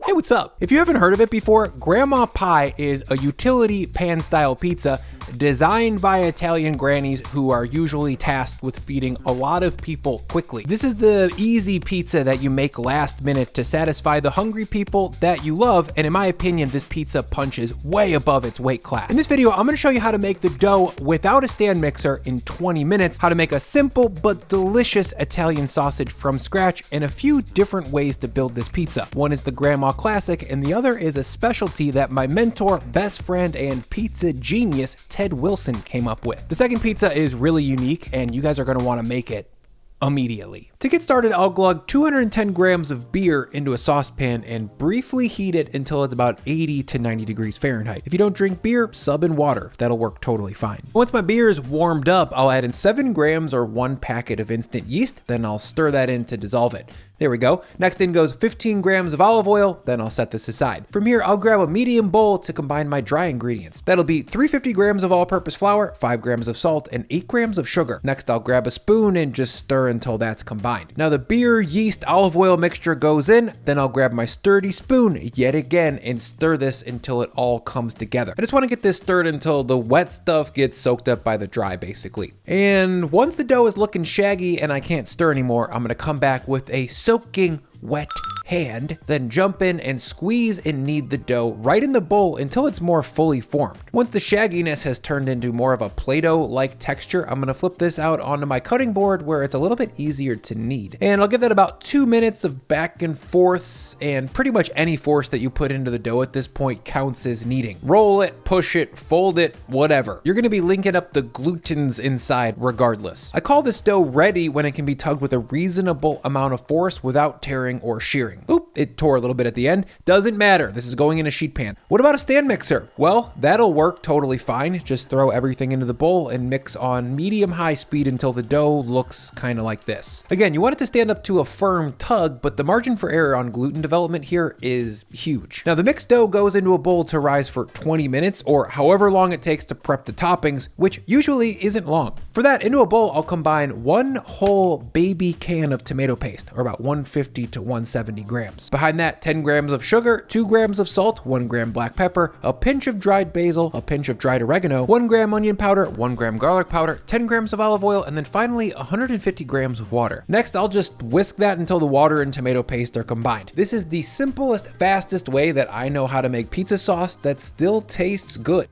Hey, what's up? If you haven't heard of it before, Grandma Pie is a utility pan-style pizza designed by Italian grannies who are usually tasked with feeding a lot of people quickly. This is the easy pizza that you make last minute to satisfy the hungry people that you love, and in my opinion, this pizza punches way above its weight class. In this video, I'm gonna show you how to make the dough without a stand mixer in 20 minutes, how to make a simple but delicious Italian sausage from scratch, and a few different ways to build this pizza. One is the Grandma Classic, and the other is a specialty that my mentor, best friend, and pizza genius, Ted Wilson, came up with. The second pizza is really unique, and you guys are gonna wanna make it immediately. To get started, I'll glug 210 grams of beer into a saucepan and briefly heat it until it's about 80 to 90 degrees Fahrenheit. If you don't drink beer, sub in water. That'll work totally fine. Once my beer is warmed up, I'll add in 7 grams or 1 packet of instant yeast, then I'll stir that in to dissolve it. There we go. Next in goes 15 grams of olive oil, then I'll set this aside. From here, I'll grab a medium bowl to combine my dry ingredients. That'll be 350 grams of all-purpose flour, 5 grams of salt, and 8 grams of sugar. Next, I'll grab a spoon and just stir until that's combined. Now the beer, yeast, olive oil mixture goes in, then I'll grab my sturdy spoon yet again and stir this until it all comes together. I just want to get this stirred until the wet stuff gets soaked up by the dry, basically. And once the dough is looking shaggy and I can't stir anymore, I'm gonna come back with a soaking wet hand, then jump in and squeeze and knead the dough right in the bowl until it's more fully formed. Once the shagginess has turned into more of a Play-Doh-like texture, I'm gonna flip this out onto my cutting board where it's a little bit easier to knead. And I'll give that about 2 minutes of back and forths, and pretty much any force that you put into the dough at this point counts as kneading. Roll it, push it, fold it, whatever. You're gonna be linking up the glutens inside regardless. I call this dough ready when it can be tugged with a reasonable amount of force without tearing or shearing. Oop, it tore a little bit at the end. Doesn't matter, this is going in a sheet pan. What about a stand mixer? Well, that'll work totally fine. Just throw everything into the bowl and mix on medium-high speed until the dough looks kind of like this. Again, you want it to stand up to a firm tug, but the margin for error on gluten development here is huge. Now the mixed dough goes into a bowl to rise for 20 minutes, or however long it takes to prep the toppings, which usually isn't long. For that, into a bowl, I'll combine 1 whole baby can of tomato paste, or about 150 to 170 grams. Behind that, 10 grams of sugar, 2 grams of salt, 1 gram black pepper, a pinch of dried basil, a pinch of dried oregano, 1 gram onion powder, 1 gram garlic powder, 10 grams of olive oil, and then finally 150 grams of water. Next, I'll just whisk that until the water and tomato paste are combined. This is the simplest, fastest way that I know how to make pizza sauce that still tastes good.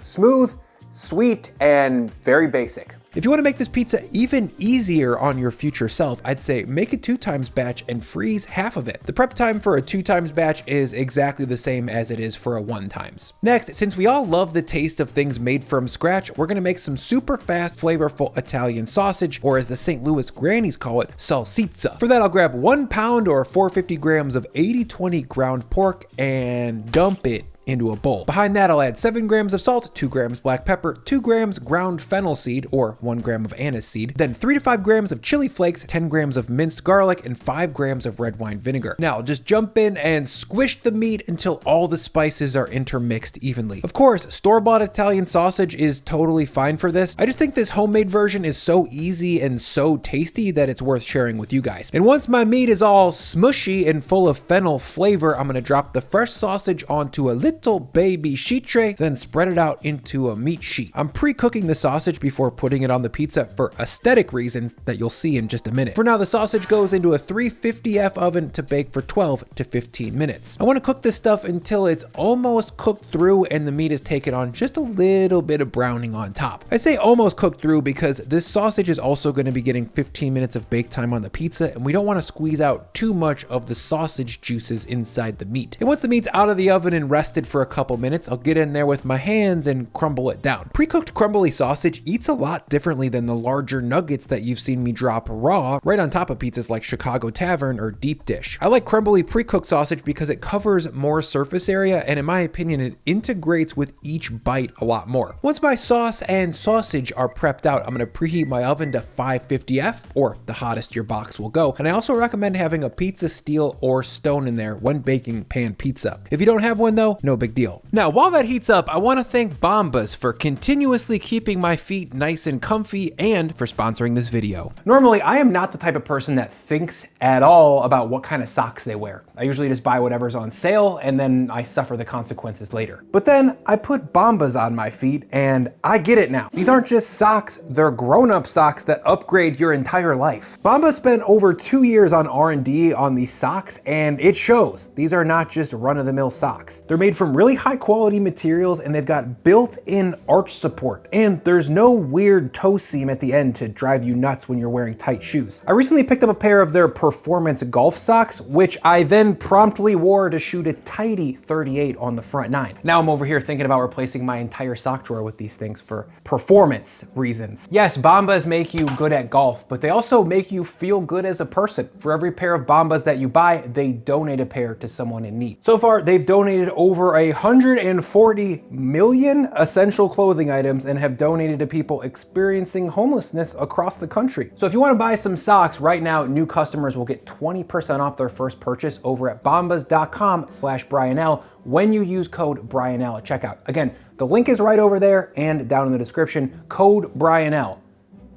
Smooth, sweet, and very basic. If you want to make this pizza even easier on your future self, I'd say make a 2 times batch and freeze half of it. The prep time for a 2 times batch is exactly the same as it is for a 1 times. Next, since we all love the taste of things made from scratch, we're gonna make some super fast, flavorful Italian sausage, or as the St. Louis grannies call it, salsiccia. For that, I'll grab 1 pound or 450 grams of 80/20 ground pork and dump it into a bowl. Behind that, I'll add 7 grams of salt, 2 grams black pepper, 2 grams ground fennel seed, or 1 gram of anise seed, then 3 to 5 grams of chili flakes, 10 grams of minced garlic, and 5 grams of red wine vinegar. Now, I'll just jump in and squish the meat until all the spices are intermixed evenly. Of course, store-bought Italian sausage is totally fine for this. I just think this homemade version is so easy and so tasty that it's worth sharing with you guys. And once my meat is all smushy and full of fennel flavor, I'm gonna drop the fresh sausage onto a little baby sheet tray, then spread it out into a meat sheet. I'm pre-cooking the sausage before putting it on the pizza for aesthetic reasons that you'll see in just a minute. For now, the sausage goes into a 350F oven to bake for 12 to 15 minutes. I want to cook this stuff until it's almost cooked through and the meat is taken on just a little bit of browning on top. I say almost cooked through because this sausage is also going to be getting 15 minutes of bake time on the pizza, and we don't want to squeeze out too much of the sausage juices inside the meat. And once the meat's out of the oven and rested for a couple minutes, I'll get in there with my hands and crumble it down. Pre-cooked crumbly sausage eats a lot differently than the larger nuggets that you've seen me drop raw right on top of pizzas like Chicago Tavern or Deep Dish. I like crumbly pre-cooked sausage because it covers more surface area, and in my opinion, it integrates with each bite a lot more. Once my sauce and sausage are prepped out, I'm going to preheat my oven to 550F, or the hottest your box will go, and I also recommend having a pizza steel or stone in there when baking pan pizza. If you don't have one though, no no big deal. Now, while that heats up, I want to thank Bombas for continuously keeping my feet nice and comfy and for sponsoring this video. Normally, I am not the type of person that thinks at all about what kind of socks they wear. I usually just buy whatever's on sale and then I suffer the consequences later. But then I put Bombas on my feet and I get it now. These aren't just socks, they're grown-up socks that upgrade your entire life. Bombas spent over 2 years on R&D on these socks and it shows. These are not just run-of-the-mill socks. They're made from really high quality materials and they've got built-in arch support. And there's no weird toe seam at the end to drive you nuts when you're wearing tight shoes. I recently picked up a pair of their performance golf socks, which I then promptly wore to shoot a tidy 38 on the front 9. Now I'm over here thinking about replacing my entire sock drawer with these things for performance reasons. Yes, Bombas make you good at golf, but they also make you feel good as a person. For every pair of Bombas that you buy, they donate a pair to someone in need. So far, they've donated over 140 million essential clothing items and have donated to people experiencing homelessness across the country. So if you want to buy some socks right now, new customers will get 20% off their first purchase over at bombas.com/BrianL when you use code BrianL at checkout. Again, the link is right over there and down in the description, code BrianL.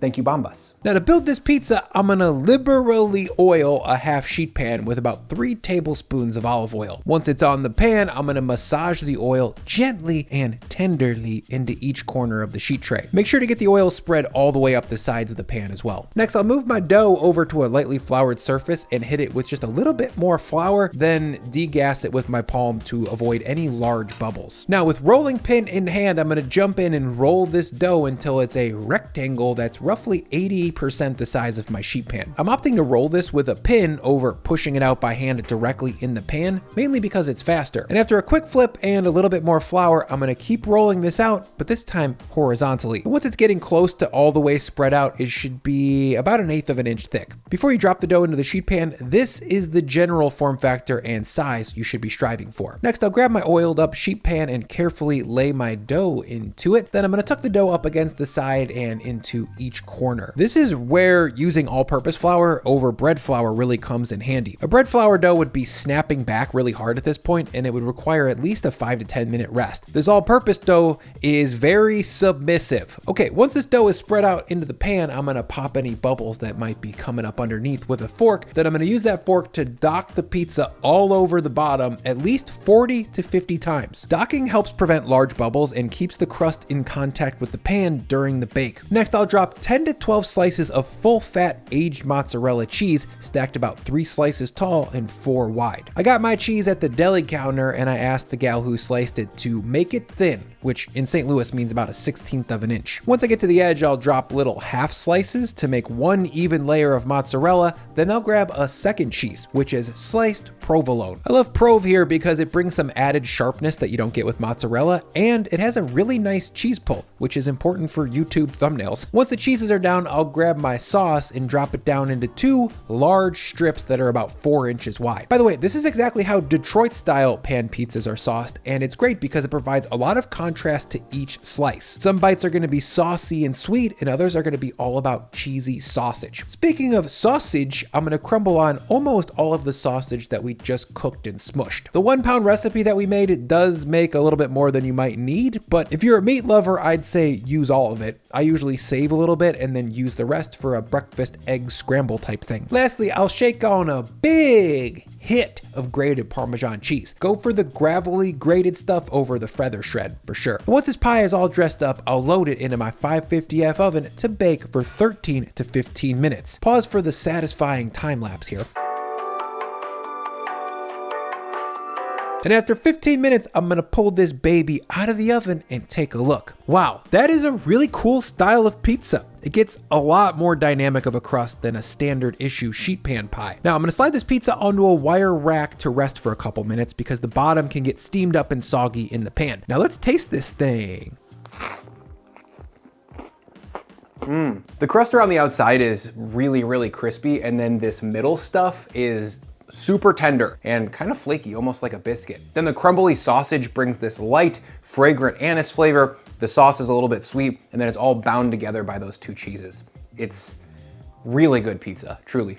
Thank you, Bombas. Now to build this pizza, I'm gonna liberally oil a half sheet pan with about 3 tablespoons of olive oil. Once it's on the pan, I'm gonna massage the oil gently and tenderly into each corner of the sheet tray. Make sure to get the oil spread all the way up the sides of the pan as well. Next, I'll move my dough over to a lightly floured surface and hit it with just a little bit more flour, then degas it with my palm to avoid any large bubbles. Now with rolling pin in hand, I'm gonna jump in and roll this dough until it's a rectangle that's roughly 80% the size of my sheet pan. I'm opting to roll this with a pin over pushing it out by hand directly in the pan, mainly because it's faster. And after a quick flip and a little bit more flour, I'm gonna keep rolling this out, but this time horizontally. And once it's getting close to all the way spread out, it should be about 1/8 of an inch thick. Before you drop the dough into the sheet pan, this is the general form factor and size you should be striving for. Next, I'll grab my oiled up sheet pan and carefully lay my dough into it. Then I'm gonna tuck the dough up against the side and into each corner. This is where using all-purpose flour over bread flour really comes in handy. A bread flour dough would be snapping back really hard at this point, and it would require at least a 5 to 10 minute rest. This all-purpose dough is very submissive. Okay, once this dough is spread out into the pan, I'm gonna pop any bubbles that might be coming up underneath with a fork. Then I'm gonna use that fork to dock the pizza all over the bottom at least 40 to 50 times. Docking helps prevent large bubbles and keeps the crust in contact with the pan during the bake. Next, I'll drop 10 to 12 slices of full-fat aged mozzarella cheese stacked about 3 slices tall and 4 wide. I got my cheese at the deli counter and I asked the gal who sliced it to make it thin, which in St. Louis means about 1/16 of an inch. Once I get to the edge, I'll drop little half slices to make one even layer of mozzarella. Then I'll grab a second cheese, which is sliced provolone. I love prov here because it brings some added sharpness that you don't get with mozzarella, and it has a really nice cheese pull, which is important for YouTube thumbnails. Once the cheeses are down, I'll grab my sauce and drop it down into 2 large strips that are about 4 inches wide. By the way, this is exactly how Detroit style pan pizzas are sauced, and it's great because it provides a lot of contrast to each slice. Some bites are gonna be saucy and sweet, and others are gonna be all about cheesy sausage. Speaking of sausage, I'm gonna crumble on almost all of the sausage that we just cooked and smushed. The 1-pound recipe that we made, it does make a little bit more than you might need, but if you're a meat lover, I'd say use all of it. I usually save a little bit and then use the rest for a breakfast egg scramble type thing. Lastly, I'll shake on a big hit of grated Parmesan cheese. Go for the gravelly grated stuff over the feather shred for sure. And once this pie is all dressed up, I'll load it into my 550F oven to bake for 13 to 15 minutes. Pause for the satisfying time lapse here. And after 15 minutes, I'm gonna pull this baby out of the oven and take a look. Wow, that is a really cool style of pizza. It gets a lot more dynamic of a crust than a standard issue sheet pan pie. Now I'm gonna slide this pizza onto a wire rack to rest for a couple minutes because the bottom can get steamed up and soggy in the pan. Now let's taste this thing. The crust around the outside is really, really crispy, and then this middle stuff is super tender and kind of flaky, almost like a biscuit. Then the crumbly sausage brings this light, fragrant anise flavor. The sauce is a little bit sweet, and then it's all bound together by those 2 cheeses. It's really good pizza, truly.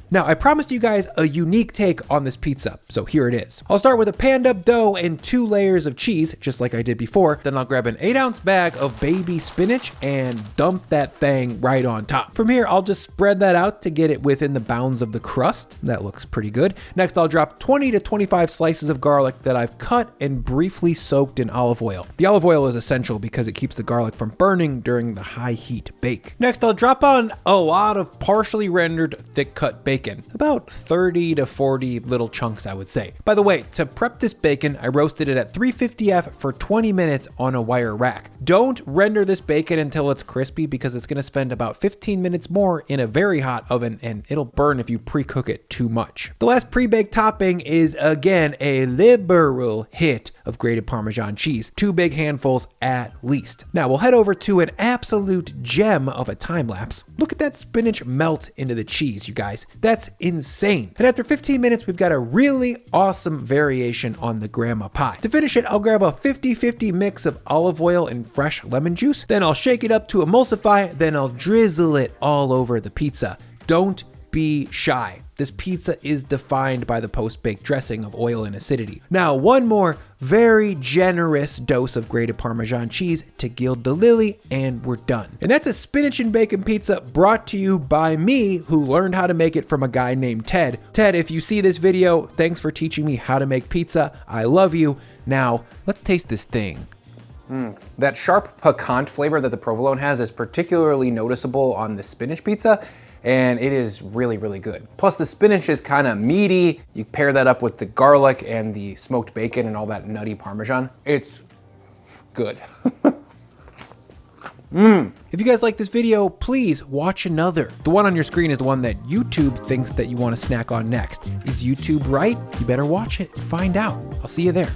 Now, I promised you guys a unique take on this pizza, so here it is. I'll start with a panned up dough and 2 layers of cheese, just like I did before. Then I'll grab an 8-ounce bag of baby spinach and dump that thing right on top. From here, I'll just spread that out to get it within the bounds of the crust. That looks pretty good. Next, I'll drop 20 to 25 slices of garlic that I've cut and briefly soaked in olive oil. The olive oil is essential because it keeps the garlic from burning during the high heat bake. Next, I'll drop on a lot of partially rendered thick cut bacon, about 30 to 40 little chunks, I would say. By the way, to prep this bacon, I roasted it at 350F for 20 minutes on a wire rack. Don't render this bacon until it's crispy because it's gonna spend about 15 minutes more in a very hot oven and it'll burn if you pre-cook it too much. The last pre-baked topping is again a liberal hit of grated Parmesan cheese, 2 big handfuls at least. Now we'll head over to an absolute gem of a time lapse. Look at that spinach melt into the cheese, you guys. That's insane. And after 15 minutes, we've got a really awesome variation on the grandma pie. To finish it, I'll grab a 50-50 mix of olive oil and fresh lemon juice. Then I'll shake it up to emulsify, then I'll drizzle it all over the pizza. Don't be shy. This pizza is defined by the post-baked dressing of oil and acidity. Now, one more very generous dose of grated Parmesan cheese to gild the lily, and we're done. And that's a spinach and bacon pizza brought to you by me, who learned how to make it from a guy named Ted. Ted, if you see this video, thanks for teaching me how to make pizza. I love you. Now, let's taste this thing. That sharp piquant flavor that the provolone has is particularly noticeable on the spinach pizza, and it is really, really good. Plus the spinach is kind of meaty. You pair that up with the garlic and the smoked bacon and all that nutty Parmesan. It's good. If you guys like this video, please watch another. The one on your screen is the one that YouTube thinks that you want to snack on next. Is YouTube right? You better watch it and find out. I'll see you there.